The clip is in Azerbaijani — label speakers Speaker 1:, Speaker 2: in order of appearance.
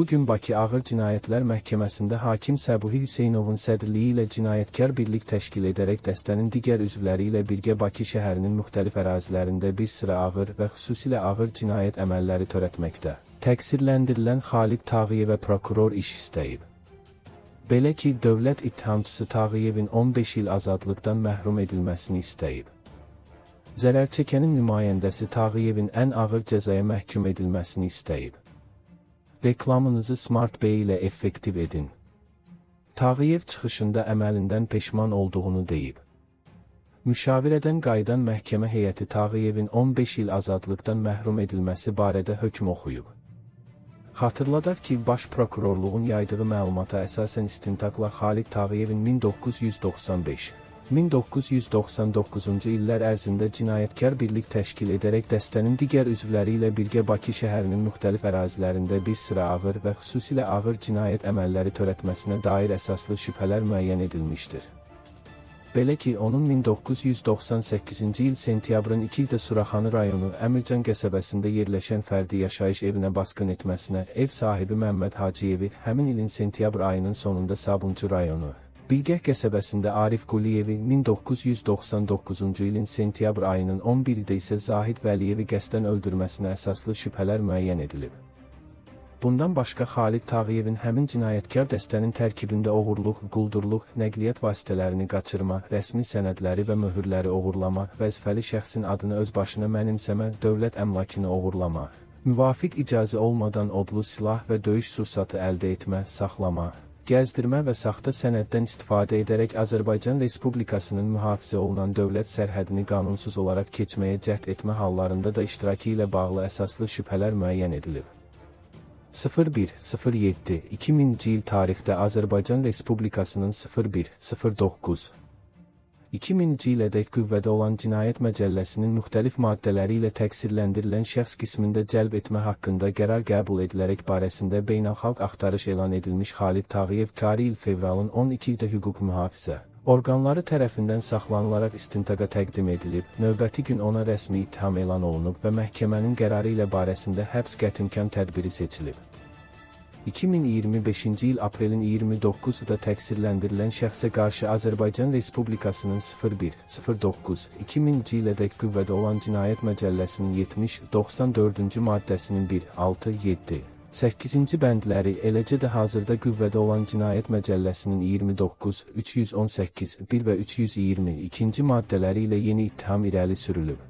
Speaker 1: Bugün Bakı Ağır Cinayətlər Məhkəməsində hakim Səbuhi Hüseynovun sədrliyi ilə cinayətkar birlik təşkil edərək dəstənin digər üzvləri ilə birgə Bakı şəhərinin müxtəlif ərazilərində bir sıra ağır və xüsusilə ağır cinayət əməlləri törətməkdə təqsirləndirilən Xaliq Tağıyevə prokuror iş istəyib. Belə ki, dövlət ittihamçısı Tağıyevin 15 il azadlıqdan məhrum edilməsini istəyib. Zərərçəkənin nümayəndəsi Tağıyevin ən ağır cəzaya məhkum edilməsini istəyib. Reklamınızı Smart Bey ilə effektiv edin. Tağıyev çıxışında əməlindən peşman olduğunu deyib. Müşavirədən qayıdan məhkəmə heyəti Tağıyevin 15 il azadlıqdan məhrum edilməsi barədə hökm oxuyub. Xatırladaq ki, Baş Prokurorluğun yaydığı məlumata əsasən istintaqla Xaliq Tağıyevin 1995-1999-cu illər ərzində cinayətkar birlik təşkil edərək dəstənin digər üzvləri ilə birgə Bakı şəhərinin müxtəlif ərazilərində bir sıra ağır və xüsusilə ağır cinayət əməlləri törətməsinə dair əsaslı şübhələr müəyyən edilmişdir. Belə ki, onun 1998-ci il sentyabrın 2-də Suraxanı rayonu Əmircan qəsəbəsində yerləşən fərdi yaşayış evinə basqın etməsinə ev sahibi Məmməd Hacıyevi, həmin ilin sentyabr ayının sonunda Sabunçu rayonu Bilgəh qəsəbəsində Arif Quliyevi, 1999-cu ilin sentyabr ayının 11-də isə Zahid Vəliyevi qəsdən öldürməsinə əsaslı şübhələr müəyyən edilib. Bundan başqa Xaliq Tağıyevin həmin cinayətkar dəstənin tərkibində oğurluq, quldurluq, nəqliyyat vasitələrini qaçırma, rəsmi sənədləri və möhürləri oğurlama, vəzifəli şəxsin adını öz başına mənimsəmə, dövlət əmlakını oğurlama, müvafiq icazə olmadan odlu silah və döyüş sursatı əldə etmə, saxlama, gəzdirmə və saxta sənəddən istifadə edərək Azərbaycan Respublikasının mühafizə olunan dövlət sərhədini qanunsuz olaraq keçməyə cəhd etmə hallarında da iştirakı ilə bağlı əsaslı şübhələr müəyyən edilib. 01.07.2000-ci il tarixdə Azərbaycan Respublikasının 01.09.2000-ci ilədək qüvvədə olan Cinayət Məcəlləsinin müxtəlif maddələri ilə təqsirləndirilən şəxs qismində cəlb etmə haqqında qərar qəbul edilərək barəsində beynəlxalq axtarış elan edilmiş Xaliq Tağıyev kari il fevralın 12-də hüquq mühafizə orqanları tərəfindən saxlanılaraq istintaqa təqdim edilib, növbəti gün ona rəsmi ittiham elan olunub və məhkəmənin qərarı ilə barəsində həbs qətimkan tədbiri seçilib. 2025-ci il aprelin 29-da təqsirləndirilən şəxsə qarşı Azərbaycan Respublikasının 01.09.2000-ci ilədək qüvvədə olan Cinayət Məcəlləsinin 70-94-cü maddəsinin 1, 6, 7, 8-ci bəndləri, eləcə də hazırda qüvvədə olan Cinayət Məcəlləsinin 29, 318, 1 və 322-ci maddələri ilə yeni ittiham irəli sürülüb.